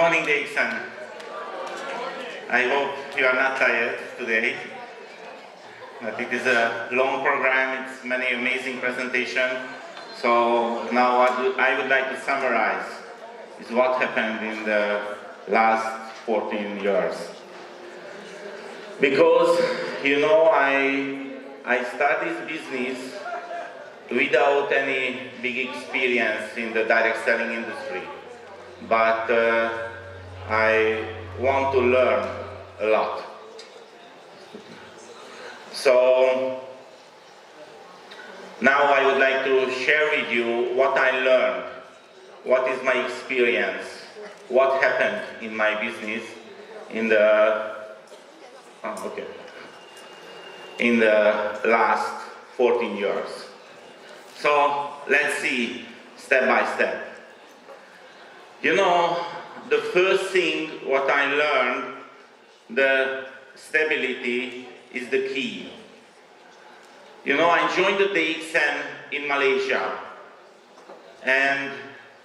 morning, DXN. I hope you are not tired today. But it is a long program, it's many amazing presentations. So now what I would like to summarize is what happened in the last 14 years. Because, you know, I started this business without any big experience in the direct selling industry. But I want to learn a lot. So now I would like to share with you what I learned, what is my experience, what happened in my business in the last 14 years. So let's see step by step. You know, the first thing what I learned, the stability is the key. You know, I joined the DXN in Malaysia, and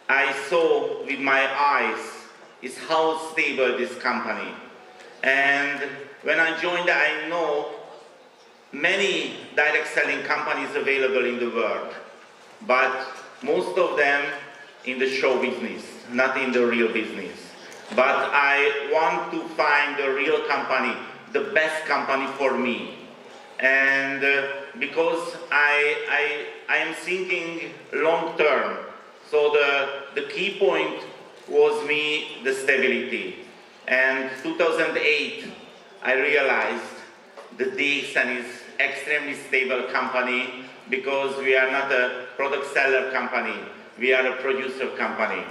I saw with my eyes is how stable this company. And when I joined, I know many direct selling companies available in the world, but most of them in the show business, not in the real business. But I want to find the real company, the best company for me. And because I am thinking long term, so the key point was me, the stability. And 2008, I realized the DXN is extremely stable company because we are not a product seller company, we are a producer company.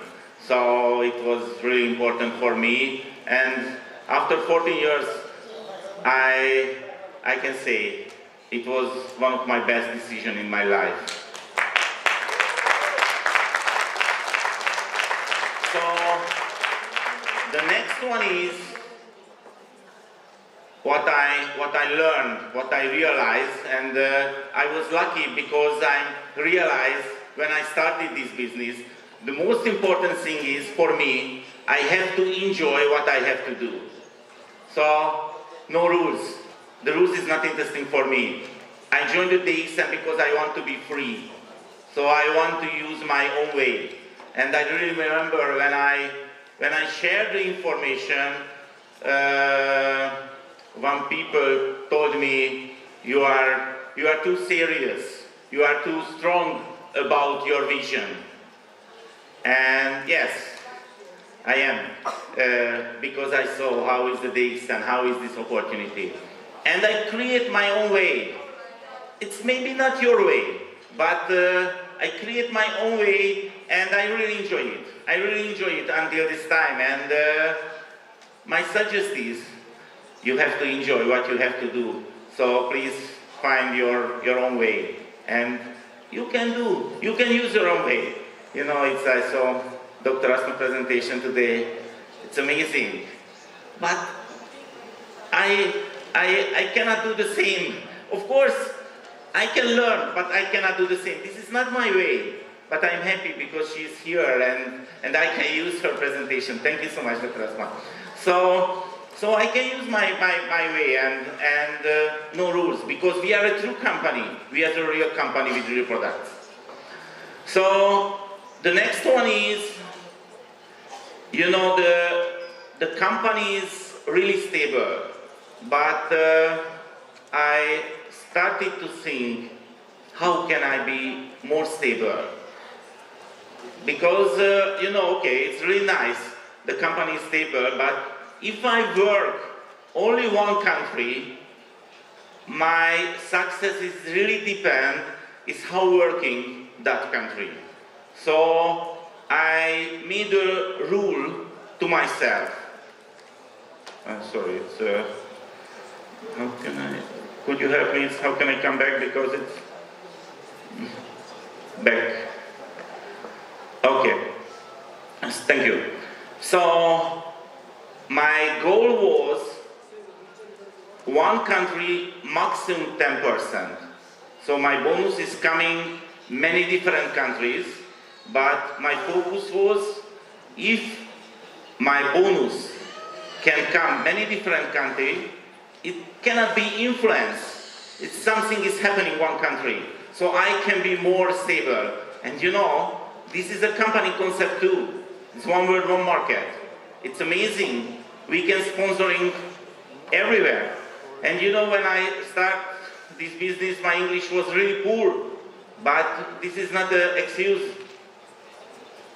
So it was really important for me, and after 14 years, I can say it was one of my best decisions in my life. So the next one is what I learned, what I realized, and I was lucky because I realized when I started this business, the most important thing is, for me, I have to enjoy what I have to do. So, no rules. The rules is not interesting for me. I joined the DXN because I want to be free. So I want to use my own way. And I really remember when I shared the information, one people told me, you are too serious. You are too strong about your vision. And yes, I am, because I saw how is the DXN, how is this opportunity. And I create my own way. It's maybe not your way, but I create my own way, and I really enjoy it. I really enjoy it until this time. And my suggestion is, you have to enjoy what you have to do. So please find your own way. And you can use your own way. You know, I saw Dr. Asma's presentation today. It's amazing. But I cannot do the same. Of course, I can learn, but I cannot do the same. This is not my way. But I'm happy because she's here and I can use her presentation. Thank you so much, Dr. Asma. So I can use my way and no rules, because we are a true company. We are a real company with real products. So the next one is, you know, the company is really stable, but I started to think, how can I be more stable? Because, you know, okay, it's really nice, the company is stable, but if I work only one country, my success is really depend is how working that country. So I made a rule to myself. Sorry, it's how can I? Could you help me? How can I come back, because it's back? Okay. Thank you. So my goal was one country, maximum 10%. So my bonus is coming many different countries, but my focus was, if my bonus can come many different countries, it cannot be influenced. It's something is happening in one country. So I can be more stable. And you know, this is a company concept too. It's one world, one market. It's amazing. We can sponsoring everywhere. And you know, when I start this business, my English was really poor. But this is not an excuse.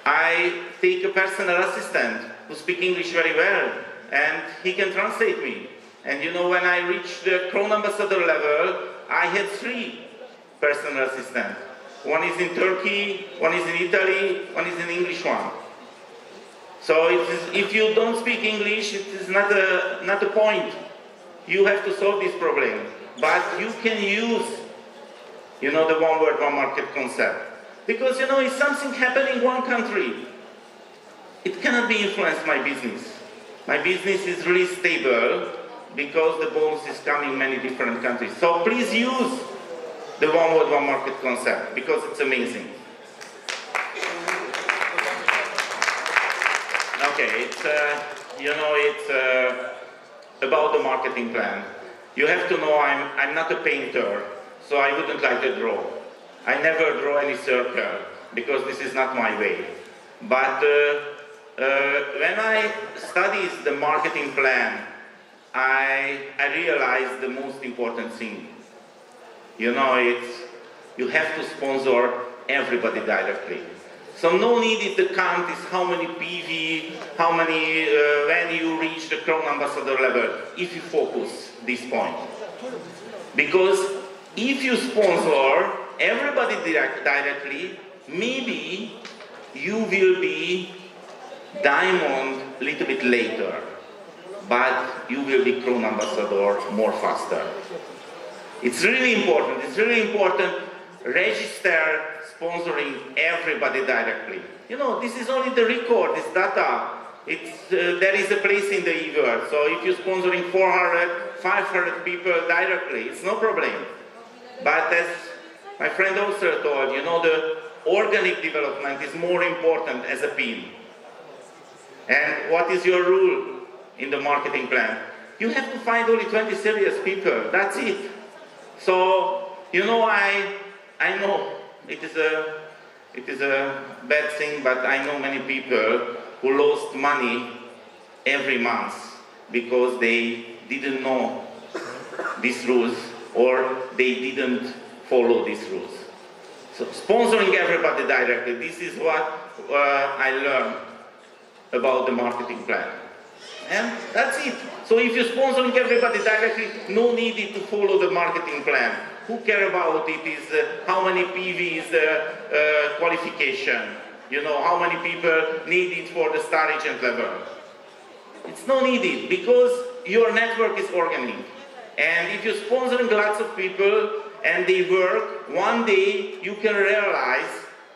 I take a personal assistant who speaks English very well, and he can translate me. And you know, when I reached the Crown Ambassador level, I had 3 personal assistants. One is in Turkey, one is in Italy, one is in English one. So if you don't speak English, it is not a point. You have to solve this problem. But you can use, you know, the one word, one market concept. Because, you know, if something happening in one country, it cannot be influenced my business. My business is really stable because the bonus is coming in many different countries. So please use the one word, one market concept because it's amazing. Okay, it's about the marketing plan. You have to know I'm not a painter, so I wouldn't like to draw. I never draw any circle because this is not my way. But when I studied the marketing plan, I realized the most important thing. You know, you have to sponsor everybody directly. So no need to count is how many PV, how many when you reach the Crown Ambassador level, if you focus this point. Because if you sponsor everybody directly, maybe you will be diamond a little bit later, but you will be Crown Ambassador more faster. It's really important. It's really important. Register sponsoring everybody directly. You know, this is only the record, this data. There is a place in the e-world. So if you're sponsoring 400, 500 people directly, it's no problem. But as my friend also told, you know, the organic development is more important as a team. And what is your rule in the marketing plan? You have to find only 20 serious people. That's it. So, you know, I know it is a bad thing, but I know many people who lost money every month because they didn't know these rules or they didn't follow these rules. So sponsoring everybody directly, this is what I learned about the marketing plan. And that's it. So if you're sponsoring everybody directly, no need to follow the marketing plan. Who care about it is how many PV is the qualification. You know, how many people need it for the star agent level. It's no needed because your network is organic. And if you're sponsoring lots of people and they work, one day you can realize,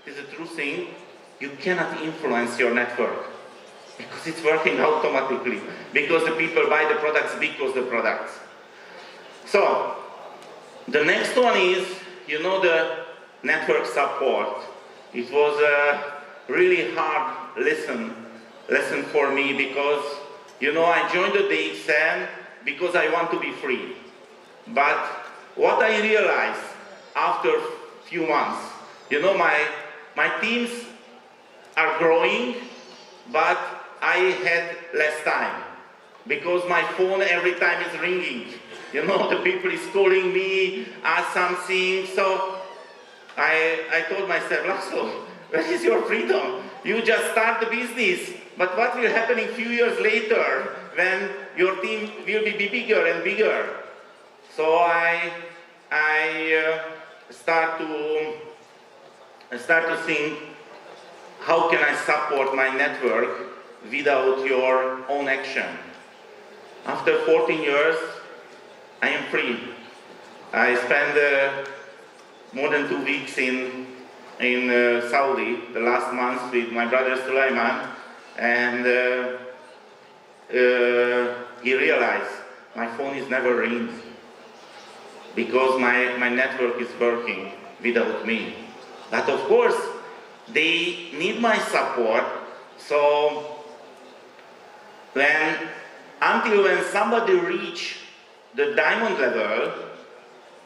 this is a true thing, you cannot influence your network. Because it's working automatically. Because the people buy the products because the products. So, the next one is, you know, the network support. It was a really hard lesson for me because, you know, I joined the DXN because I want to be free. But what I realized after a few months, you know, my teams are growing, but I had less time because my phone every time is ringing. You know, the people is calling me, ask something. So I told myself, Laszlo, where is your freedom? You just start the business. But what will happen a few years later when your team will be bigger and bigger? So I start to think, how can I support my network without your own action? After 14 years, I am free. I spent more than 2 weeks in Saudi the last month with my brother Sulaiman, and he realized my phone is never ringing because my network is working without me. But of course, they need my support, so until when somebody reach the diamond level,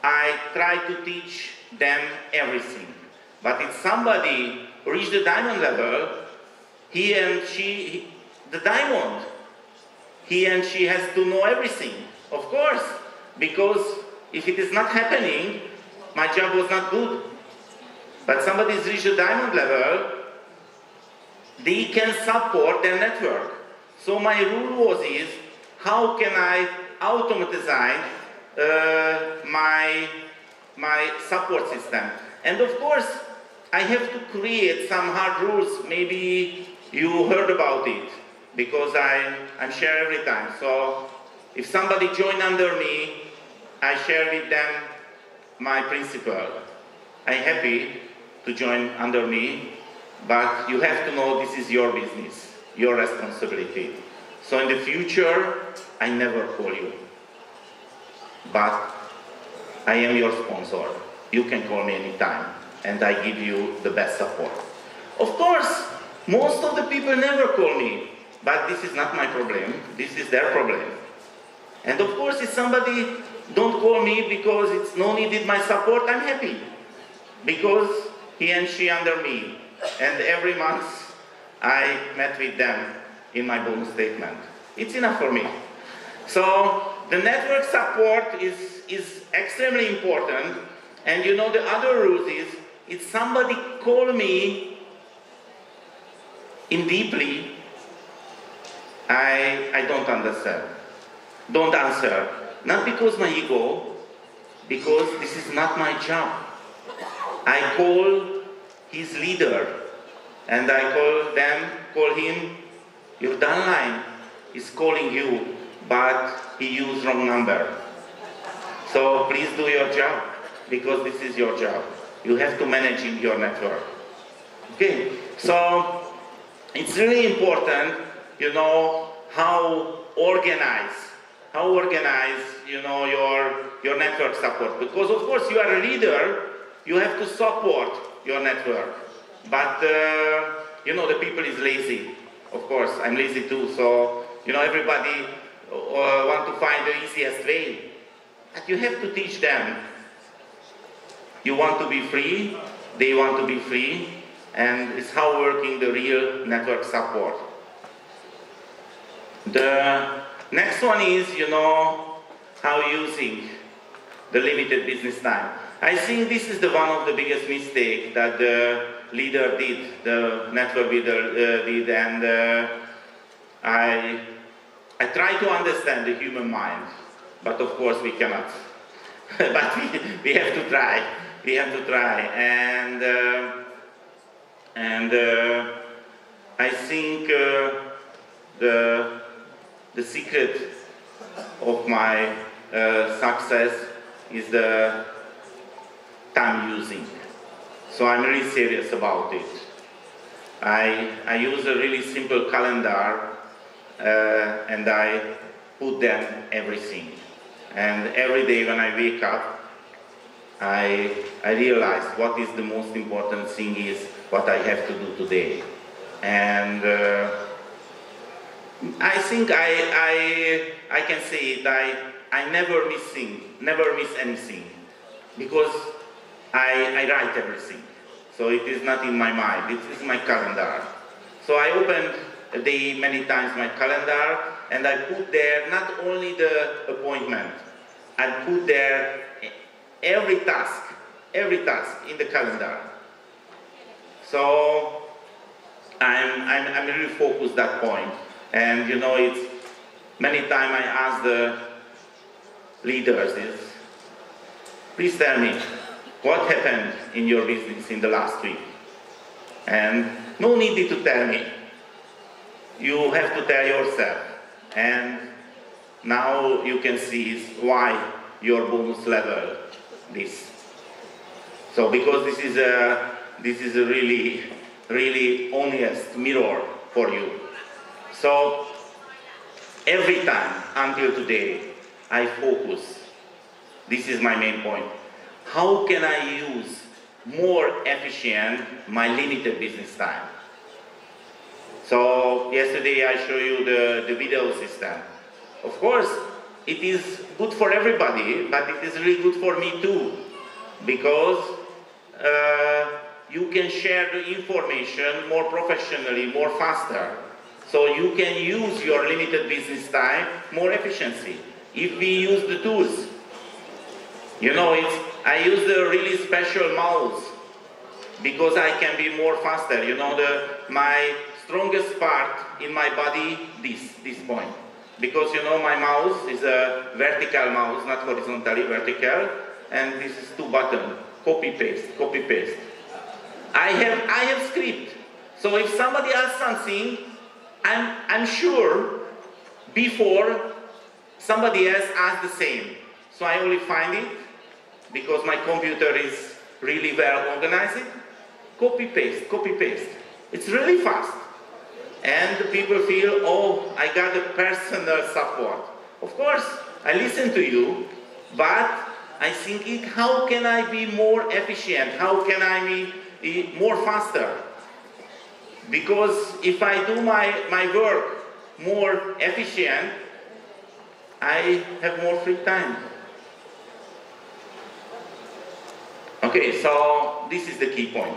I try to teach them everything. But if somebody reach the diamond level, he and she has to know everything, of course, because if it is not happening, my job was not good. But somebody's reached the diamond level, they can support their network. So my rule is, how can I automatize my support system? And of course, I have to create some hard rules. Maybe you heard about it, because I'm share every time. So if somebody join under me, I share with them my principle. I'm happy to join under me, but you have to know this is your business, your responsibility. So in the future, I never call you, but I am your sponsor. You can call me anytime, and I give you the best support. Of course, most of the people never call me, but this is not my problem, this is their problem. And of course, if somebody don't call me because it's no needed my support, I'm happy, because he and she under me. And every month, I met with them in my bonus statement. It's enough for me. So the network support is extremely important. And you know, the other route is, if somebody call me in deeply, I don't understand. Don't answer. Not because my ego, because this is not my job. I call his leader, and I call him, your downline is calling you, but he used wrong number. So please do your job, because this is your job. You have to manage your network. Okay, so it's really important, you know, how organize, you know, your network support. Because of course you are a leader, you have to support your network. But you know, the people is lazy. Of course, I'm lazy too. So you know, everybody want to find the easiest way. But you have to teach them. You want to be free, they want to be free, and it's how working the real network support. The next one is, you know, how using the limited business time. I think this is the one of the biggest mistake that the leader did, the network leader did, and I try to understand the human mind, but of course we cannot. But we have to try. We have to try, and I think the secret of my success is the time using. So I'm really serious about it. I use a really simple calendar, and I put them everything. And every day when I wake up, I realize what is the most important thing is what I have to do today. And I think I can say it, I never miss anything, because I write everything. So it is not in my mind, it is my calendar. So I opened a day many times my calendar, and I put there not only the appointment, I put there every task in the calendar. So I'm really focused that point. And you know, it's many times I ask the leaders is, please tell me what happened in your business in the last week. And no need to tell me. You have to tell yourself. And now you can see why your bonus level this. So because this is a really honest mirror for you. So every time until today I focus. This is my main point. How can I use more efficient my limited business time? So yesterday I showed you the video system. Of course, it is good for everybody, but it is really good for me too, because you can share the information more professionally, more faster. So you can use your limited business time more efficiently if we use the tools. You know, I use the really special mouse because I can be more faster. You know, my strongest part in my body, this point. Because you know my mouse is a vertical mouse, not horizontally, vertical, and this is 2 buttons. Copy paste, copy paste. I have script. So if somebody asks something, I'm sure before somebody else asks the same. So I only find it because my computer is really well organized. Copy paste, copy paste. It's really fast. And the people feel, oh, I got a personal support. Of course, I listen to you, but I think, how can I be more efficient? How can I be more faster? Because if I do my work more efficient, I have more free time. Okay, so this is the key point.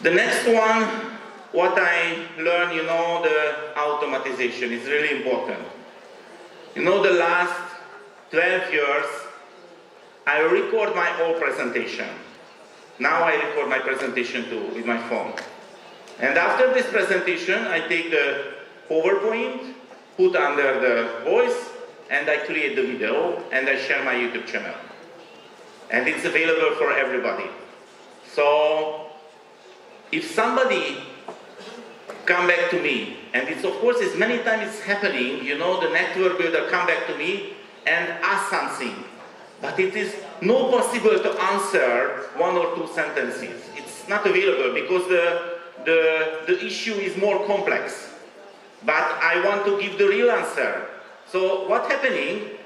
The next one, what I learned, you know, the automatization is really important. You know, the last 12 years, I record my whole presentation. Now I record my presentation too with my phone. And after this presentation, I take the PowerPoint, put under the voice, and I create the video, and I share my YouTube channel. And it's available for everybody. So, if somebody come back to me, and it's of course it's many times it's happening, you know, the network builder come back to me and ask something, but it is not possible to answer 1 or 2 sentences. It's not available because the issue is more complex. But I want to give the real answer. So what's happening?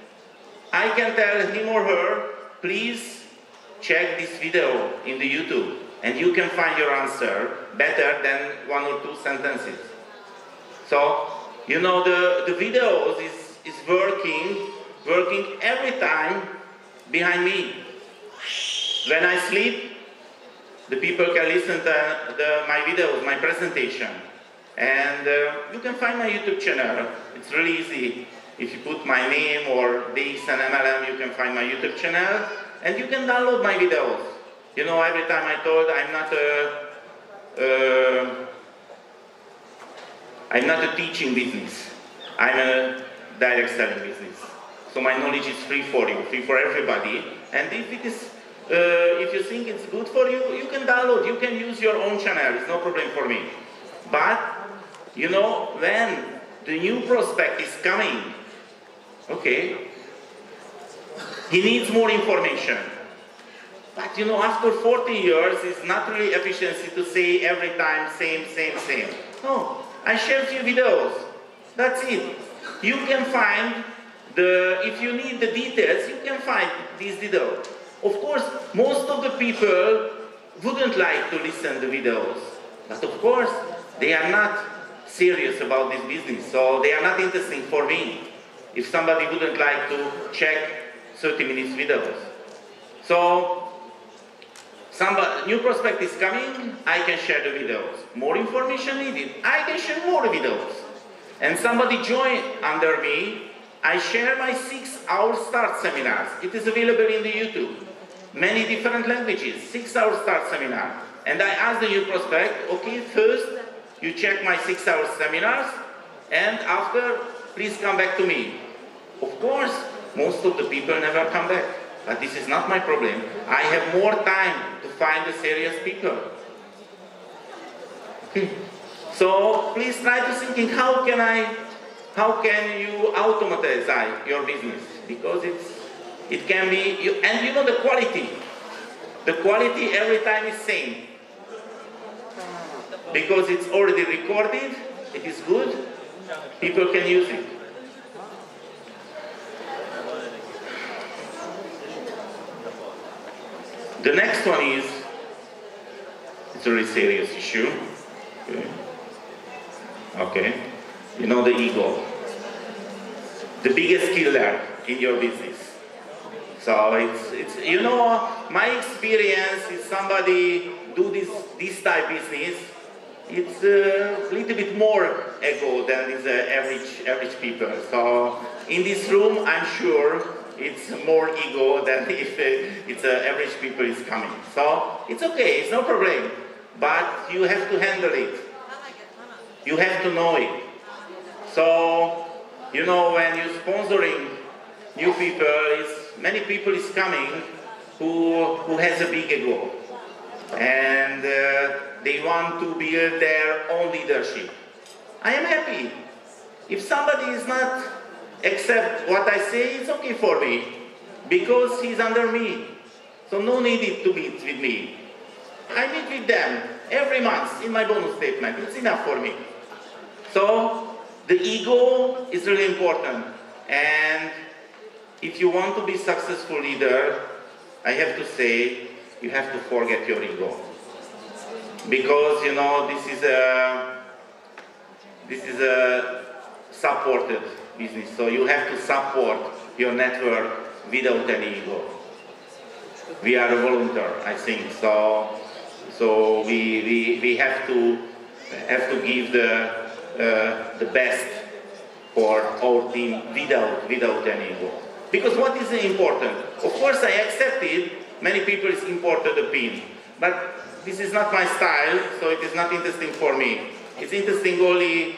I can tell him or her, please check this video in the YouTube, and you can find your answer better than 1 or 2 sentences. So, you know, the videos is working every time behind me. When I sleep, the people can listen to my videos, my presentation. And you can find my YouTube channel. It's really easy. If you put my name or DXN MLM, you can find my YouTube channel. And you can download my videos. You know, every time I told I'm not a teaching business. I'm a direct selling business. So my knowledge is free for you, free for everybody. And if it is, if you think it's good for you, you can download. You can use your own channel. It's no problem for me. But you know, when the new prospect is coming, okay, he needs more information. But you know, after 40 years, it's not really efficiency to say every time same. No, I share few videos. That's it. You can find if you need the details, you can find these videos. Of course, most of the people wouldn't like to listen to videos. But of course, they are not serious about this business. So they are not interesting for me. If somebody wouldn't like to check 30 minutes videos. So, new prospect is coming, I can share the videos. More information needed, I can share more videos. And somebody join under me, I share my 6-hour start seminars. It is available in the YouTube. Many different languages, 6-hour start seminar. And I ask the new prospect, okay, first you check my 6-hour seminars, and after, please come back to me. Of course, most of the people never come back. But this is not my problem. I have more time to find the serious people. Okay. So please try to thinking, how can you automatize your business? Because it can be, and you know the quality. The quality every time is same. Because it's already recorded, it is good, people can use it. The next one is, it's a really serious issue. Okay. Okay. You know the ego. The biggest killer in your business. So it's you know, my experience is somebody do this type business, it's a little bit more ego than is average people. So in this room, I'm sure it's more ego than if it's average people is coming. So it's okay, it's no problem. But you have to handle it. You have to know it. So you know, when you're sponsoring new people, many people is coming who has a big ego, and they want to build their own leadership. I am happy. If somebody is not accept what I say, it's okay for me, because he's under me. So no need to meet with me. I meet with them every month in my bonus statement. It's enough for me. So the ego is really important, and if you want to be successful leader, I have to say, you have to forget your ego, because you know this is a supported business. So you have to support your network without any ego. We are a volunteer, I think. So we have to give the best for our team without any ego. Because what is important? Of course, I accepted many people's important opinion, but this is not my style, so it is not interesting for me. It's interesting only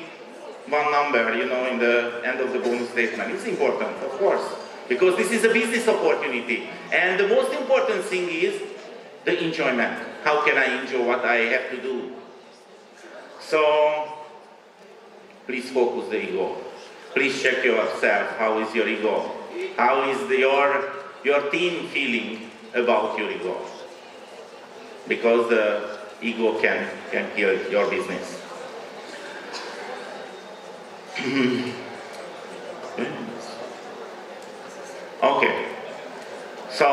one number, you know, in the end of the bonus statement. It's important, of course, because this is a business opportunity, and the most important thing is the enjoyment. How can I enjoy what I have to do? So please focus the ego. Please check yourself. How is your ego? How is your team feeling about your ego? Because the ego can kill your business. Okay. So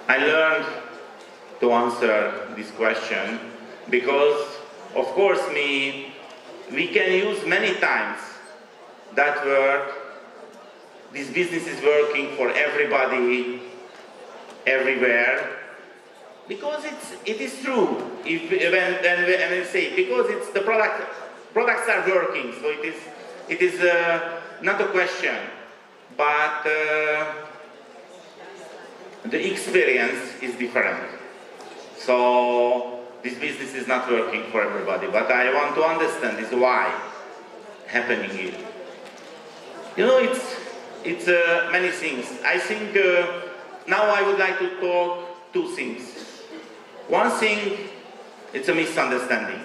I learned to answer this question because, of course, we can use many times that word. This business is working for everybody, everywhere, because it is true. When I say because it's the products are working, so it is not a question, but the experience is different. So this business is not working for everybody, but I want to understand is why happening here. You know, it's many things. I think now I would like to talk two things. One thing, it's a misunderstanding.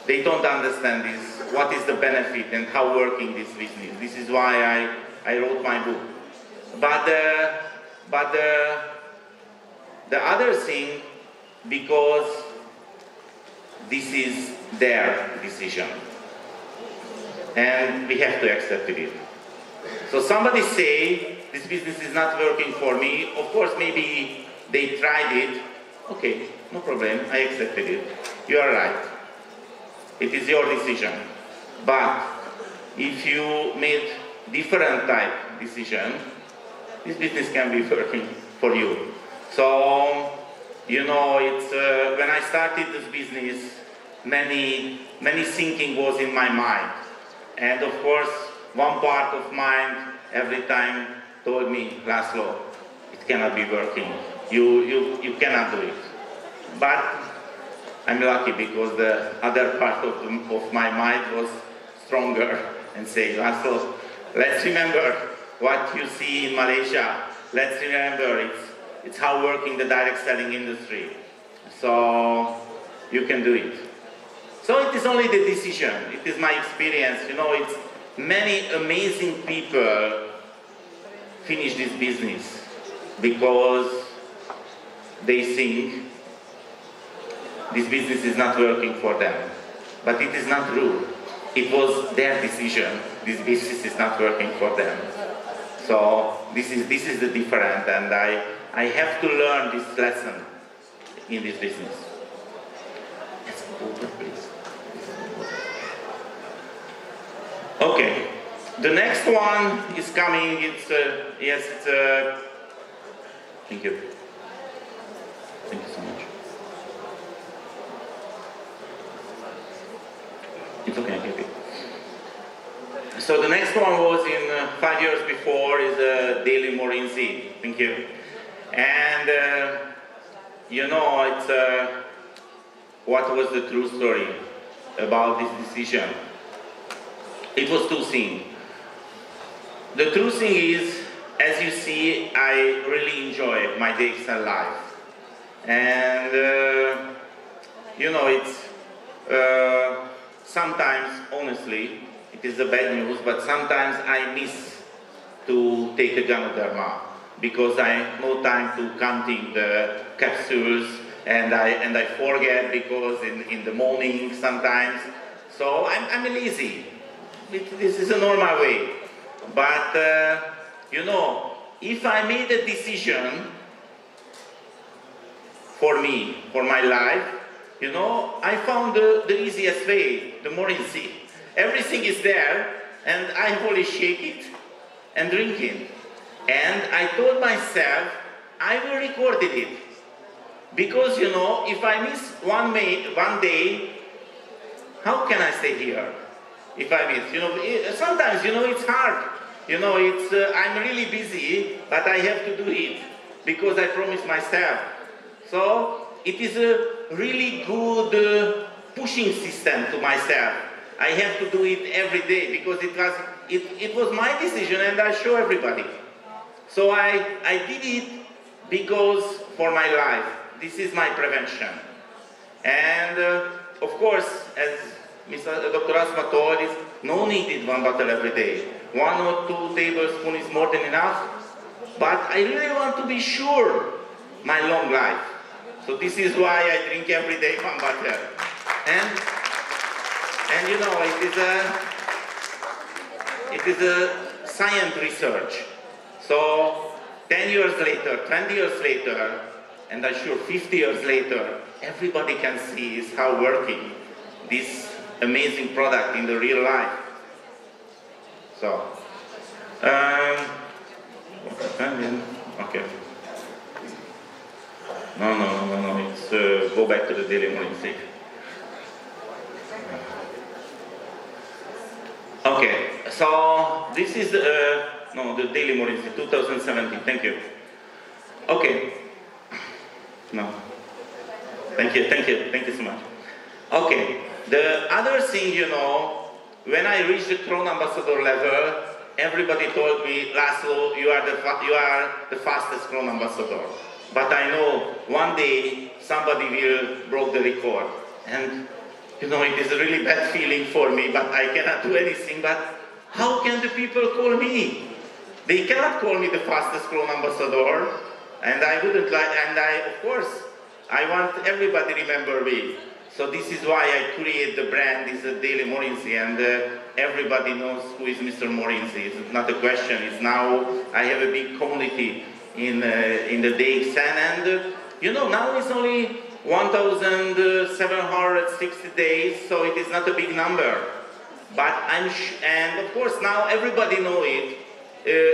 They don't understand this, what is the benefit and how working this business. This is why I wrote my book. But the other thing, because this is their decision, and we have to accept it. So somebody say, this business is not working for me. Of course, maybe they tried it. Okay, no problem, I accepted it. You are right. It is your decision. But if you made different type decision, this business can be working for you. So, you know, it's when I started this business, many thinking was in my mind. And of course, one part of mind every time told me, Laszlo, it cannot be working. You cannot do it. But I'm lucky because the other part of my mind was stronger and say, Laszlo, let's remember what you see in Malaysia. Let's remember it's how working the direct selling industry. So you can do it. So it is only the decision. It is my experience. You know, it's many amazing people finish this business because they think this business is not working for them. But it is not true. It was their decision. This business is not working for them. So this is the difference, and I have to learn this lesson in this business. Okay, the next one is coming. It's yes, it's thank you. Thank you so much. It's okay, happy. So the next one was in 5 years before is Daily Morinzi. Thank you. And you know, it's what was the true story about this decision? It was two things. The true thing is, as you see, I really enjoy my DXN life. And you know, it's sometimes, honestly, it is the bad news, but sometimes I miss to take a Ganoderma because I have no time to counting the capsules, and I forget because in the morning sometimes. So I'm lazy. This is a normal way. But you know, if I made a decision for me, for my life, you know, I found the easiest way, the more easy. Everything is there, and I only shake it and drink it. And I told myself, I will record it. Because, you know, if I miss one day, how can I stay here? If I miss, you know, sometimes, you know, it's hard. You know, it's, I'm really busy, but I have to do it because I promised myself. So it is a really good pushing system to myself. I have to do it every day because it was my decision, and I show everybody. So I did it because for my life. This is my prevention. And of course, as Dr. Asma told us, no needed one bottle every day. 1 or 2 tablespoons is more than enough. But I really want to be sure my long life. So this is why I drink every day 1 bottle. And you know, it is a science research. So 10 years later, 20 years later, and I'm sure 50 years later, everybody can see is how working this amazing product in the real life. So, okay. No, it's go back to the daily morning thing. Okay, so this is no, the daily morning thing, 2017, thank you. Okay. No. Thank you so much. Okay, the other thing, you know, when I reached the Crown Ambassador level, everybody told me, Laszlo, you are the fastest Crown Ambassador. But I know one day somebody will break the record. And, you know, it is a really bad feeling for me, but I cannot do anything. But how can the people call me? They cannot call me the fastest Crown Ambassador. And I wouldn't like, and of course, I want everybody to remember me. So this is why I create the brand, is a Daily Morinzi, and everybody knows who is Mr. Morinzi. It's not a question. It's now, I have a big community in the DXN, and you know, now it's only 1,760 days, so it is not a big number. But and of course now everybody know it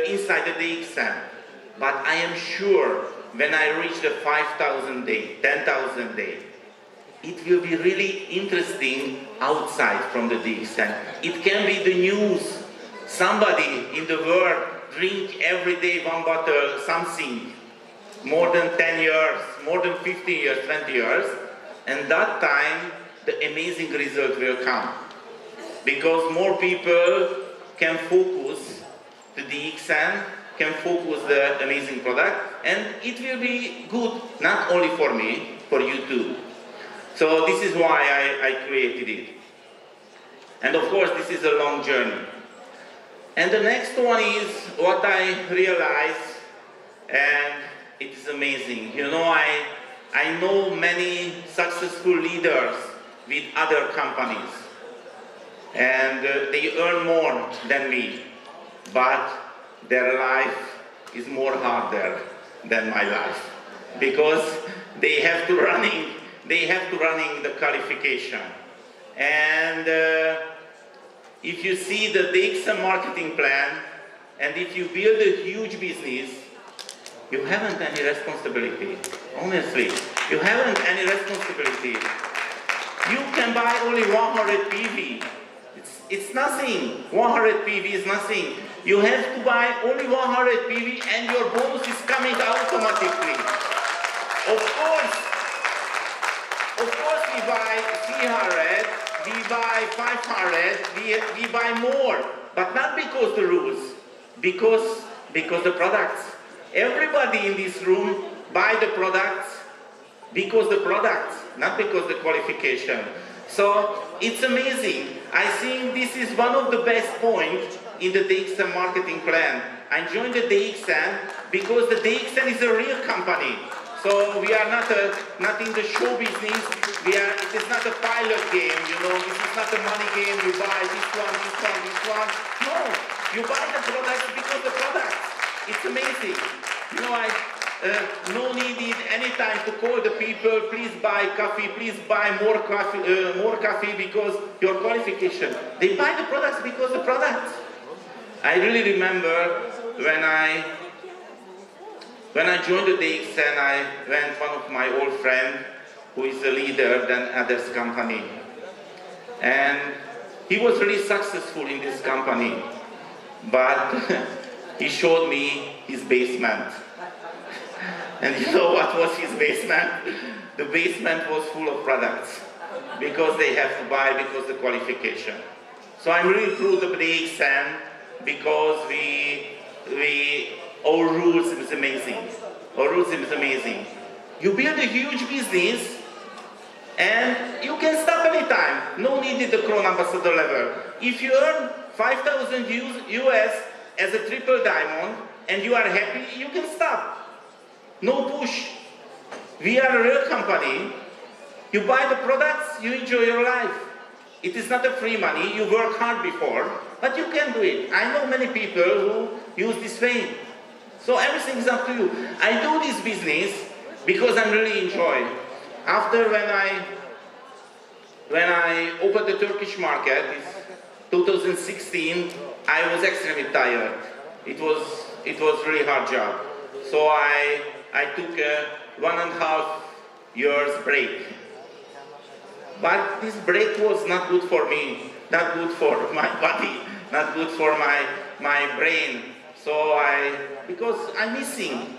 inside the DXN. But I am sure when I reach the 5,000 day, 10,000 day, it will be really interesting outside from the DXN. It can be the news. Somebody in the world drink every day 1 bottle something, more than 10 years, more than 15 years, 20 years, and that time the amazing result will come. Because more people can focus the DXN, can focus the amazing product, and it will be good not only for me, for you too. So this is why I created it. And of course this is a long journey. And the next one is what I realized, and it is amazing. You know, I know many successful leaders with other companies, and they earn more than me, but their life is more harder than my life, because they have to running they have to running the qualification. And if you see the DXN marketing plan, and if you build a huge business, you haven't any responsibility. Honestly, you haven't any responsibility. You can buy only 100 PV. It's nothing. 100 PV is nothing. You have to buy only 100 PV and your bonus is coming automatically. Of course we buy 300, we buy 500, we buy more. But not because the rules, because the products. Everybody in this room buy the products because the products, not because the qualification. So it's amazing. I think this is one of the best points in the DXN marketing plan. I joined the DXN because the DXN is a real company. So we are not in the show business. It is not a pilot game, you know. This is not a money game. You buy this one, this one, this one. No, you buy the products because the products. It's amazing. You know, no needed any time to call the people, please buy coffee, please buy more coffee because your qualification. They buy the products because the products. I really remember when I joined the DXN, I went one of my old friends who is a leader than others company. And he was really successful in this company, but he showed me his basement. And you know what was his basement? The basement was full of products because they have to buy because the qualification. So I'm really proud of the DXN because our rules is amazing. Our rules is amazing. You build a huge business and you can stop anytime. No need at the Crown Ambassador level. If you earn 5,000 US as a triple diamond and you are happy, you can stop. No push. We are a real company. You buy the products, you enjoy your life. It is not a free money. You work hard before, but you can do it. I know many people who use this way. So everything is up to you. I do this business because I'm really enjoying. After when I opened the Turkish market, in 2016, I was extremely tired. It was really hard job. So I took a 1.5 years break. But this break was not good for me, not good for my body, not good for my brain. So because I'm missing,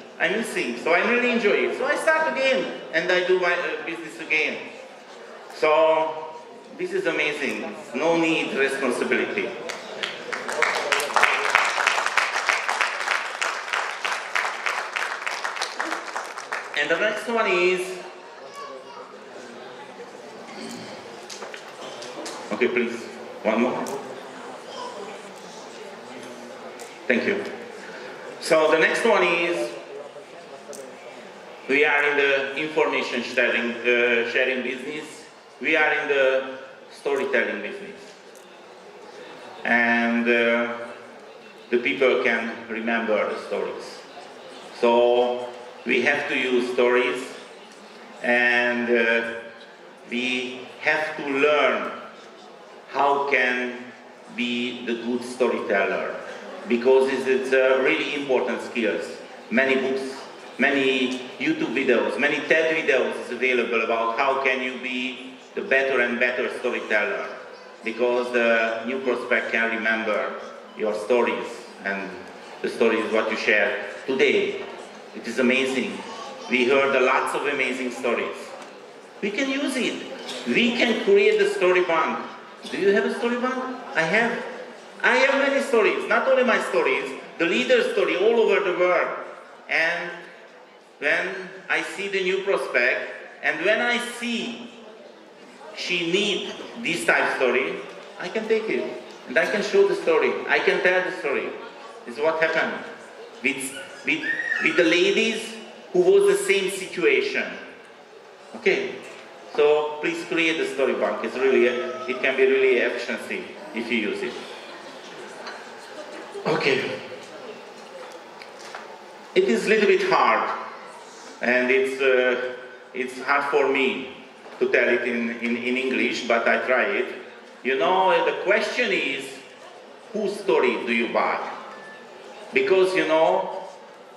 so I really enjoy it. So I start again, and I do my business again. So this is amazing. No need responsibility. And the next one is, okay, please, one more. Thank you. So the next one is, we are in the information sharing business. We are in the storytelling business. And the people can remember the stories. So we have to use stories, and we have to learn how can be the good storyteller, because it's really important skills. Many books, many YouTube videos, many TED videos is available about how can you be the better and better storyteller, because the new prospect can remember your stories, and the story is what you share today. It is amazing. We heard lots of amazing stories. We can use it. We can create a story bank. Do you have a story bank? I have many stories, not only my stories, the leader's story all over the world. And when I see the new prospect, and when I see she needs this type of story, I can take it. And I can show the story. I can tell the story. This is what happened with the ladies who was the same situation. Okay, so please create a story bank. It can be really efficiency if you use it. Okay, it is a little bit hard, and it's hard for me to tell it in English, but I try it. You know, the question is, whose story do you buy? Because, you know,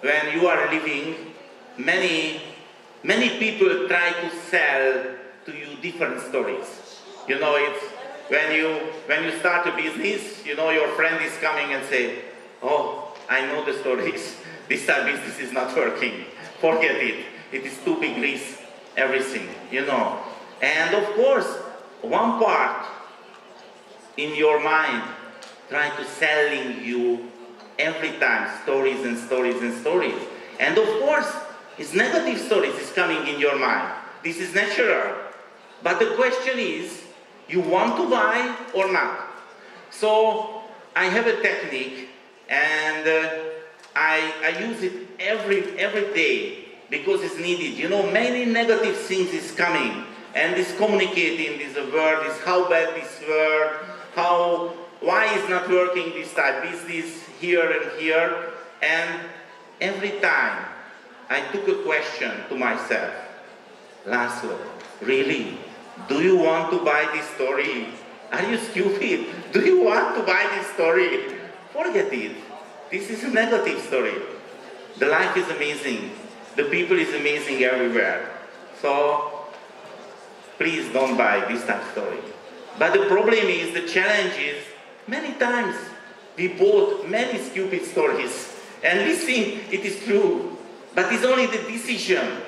when you are living, many people try to sell to you different stories. You know, it's when you start a business, you know, your friend is coming and say, oh, I know the stories. This type of business is not working. Forget it. It is too big risk, everything, you know. And of course, one part in your mind try to selling you every time stories and stories and stories. And of course, it's negative stories is coming in your mind. This is natural. But the question is, you want to buy or not? So I have a technique, and I use it every day because it's needed. You know, many negative things is coming, and this communicating this word is how bad this word, why is not working this type business here and here. And every time I took a question to myself, Laszlo, really? Do you want to buy this story? Are you stupid? Do you want to buy this story? Forget it. This is a negative story. The life is amazing. The people is amazing everywhere. So please don't buy this type of story. But the problem is, the challenge is, many times we bought many stupid stories and we think it is true. But it's only the decision.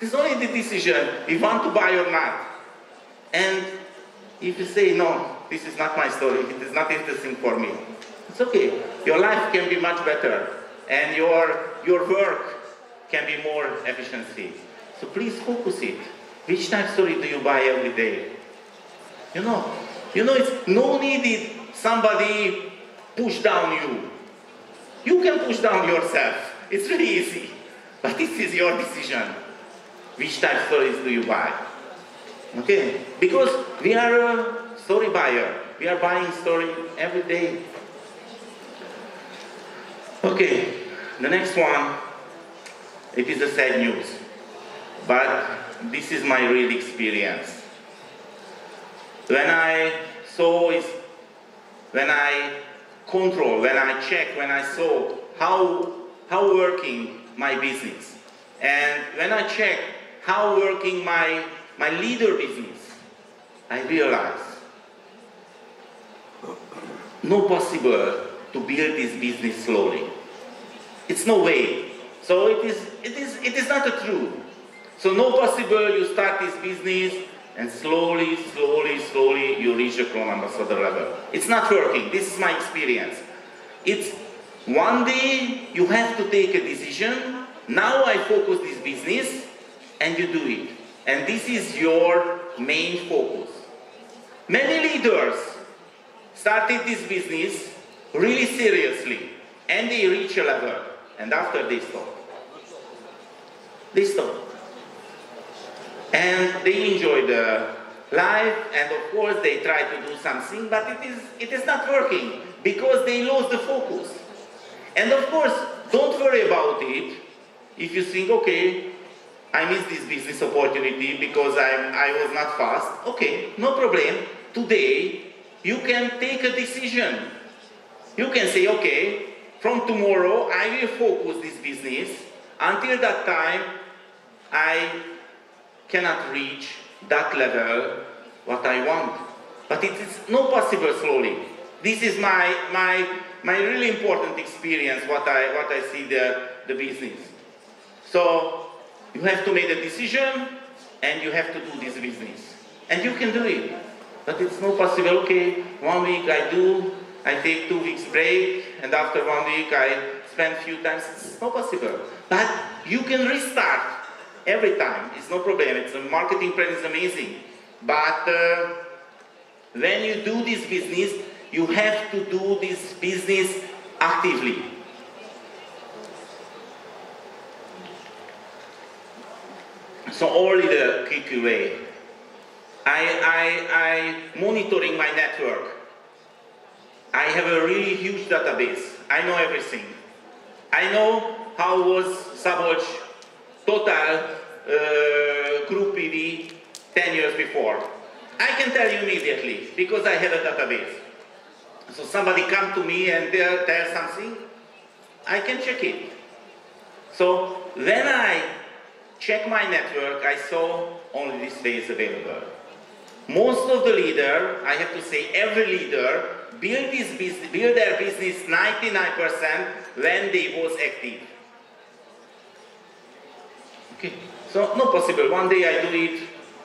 It's only the decision if you want to buy or not. And if you say, no, this is not my story, it is not interesting for me, it's okay. Your life can be much better, and your work can be more efficiency. So please focus it. Which type of story do you buy every day? You know, it's no needed somebody push down you. You can push down yourself. It's really easy. But this is your decision. Which type of stories do you buy? Okay? Because we are a story buyer. We are buying story every day. Okay, the next one, it is a sad news. But this is my real experience. When I saw is, when I control, when I check, when I saw how working my business, and when I check how working my leader business, I realized no possible to build this business slowly. It's no way. So it is not a true. So no possible you start this business and slowly you reach a Chrome Ambassador level. It's not working. This is my experience. It's one day you have to take a decision. Now I focus this business, and you do it. And this is your main focus. Many leaders started this business really seriously, and they reach a level, and after they stop. They stop. And they enjoy the life, and of course they try to do something, but it is not working because they lost the focus. And of course, don't worry about it if you think, okay, I missed this business opportunity because I was not fast. Okay, no problem. Today, you can take a decision. You can say, okay, from tomorrow I will focus this business. Until that time, I cannot reach that level what I want. But it is not possible slowly. This is my really important experience, what I see the business. So you have to make a decision, and you have to do this business. And you can do it. But it's not possible, okay, 1 week I take 2 weeks break, and after 1 week I spend few times. It's not possible. But you can restart every time. It's no problem. It's a marketing plan is amazing. But when you do this business, you have to do this business actively. So only the quick way. I monitoring my network. I have a really huge database. I know everything. I know how was Szabolcs total group PV 10 years before? I can tell you immediately, because I have a database. So somebody come to me and tell something, I can check it. So when I check my network, I saw only this day is available. Most of the leader, I have to say every leader, build their business 99% when they was active. Okay, so not possible. One day I do it,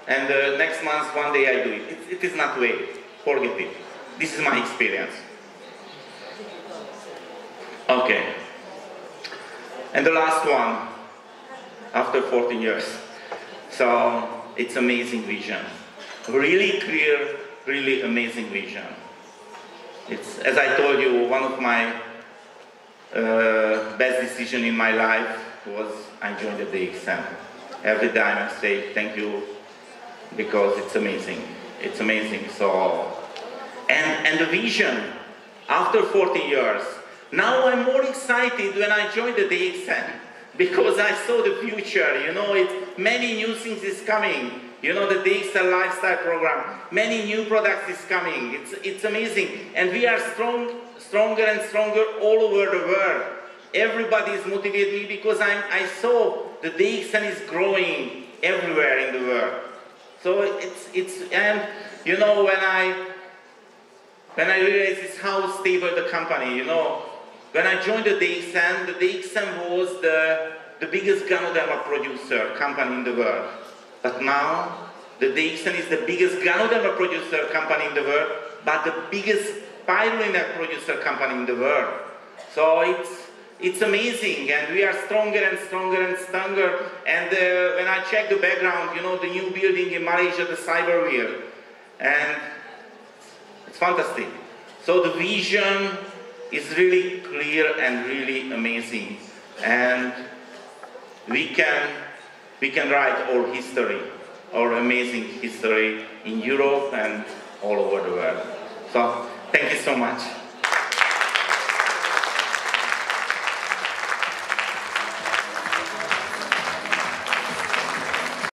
and next month, one day I do it. It is not way. Forget it. This is my experience. Okay. And the last one, after 14 years. So, it's amazing vision. Really clear, really amazing vision. It's, as I told you, one of my best decisions in my life was I joined the DXN. Every time I say thank you, because it's amazing. It's amazing. So, and the vision, after 40 years, now I'm more excited when I joined the DXN, because I saw the future. You know, many new things is coming. You know, the DXN lifestyle program, many new products is coming. It's amazing. And we are stronger and stronger all over the world. Everybody is motivating me because I saw the DXN is growing everywhere in the world. So and you know, when I realized how stable the company, you know, when I joined the DXN was the biggest ganoderma producer company in the world. But now, the DXN is the biggest ganoderma producer company in the world, but the biggest spirulina producer company in the world. So it's amazing, and we are stronger and stronger and stronger. And when I check the background, you know, the new building in Malaysia, the cyber wheel, and it's fantastic. So the vision is really clear and really amazing, and we can write our history, our amazing history in Europe and all over the world. So thank you so much.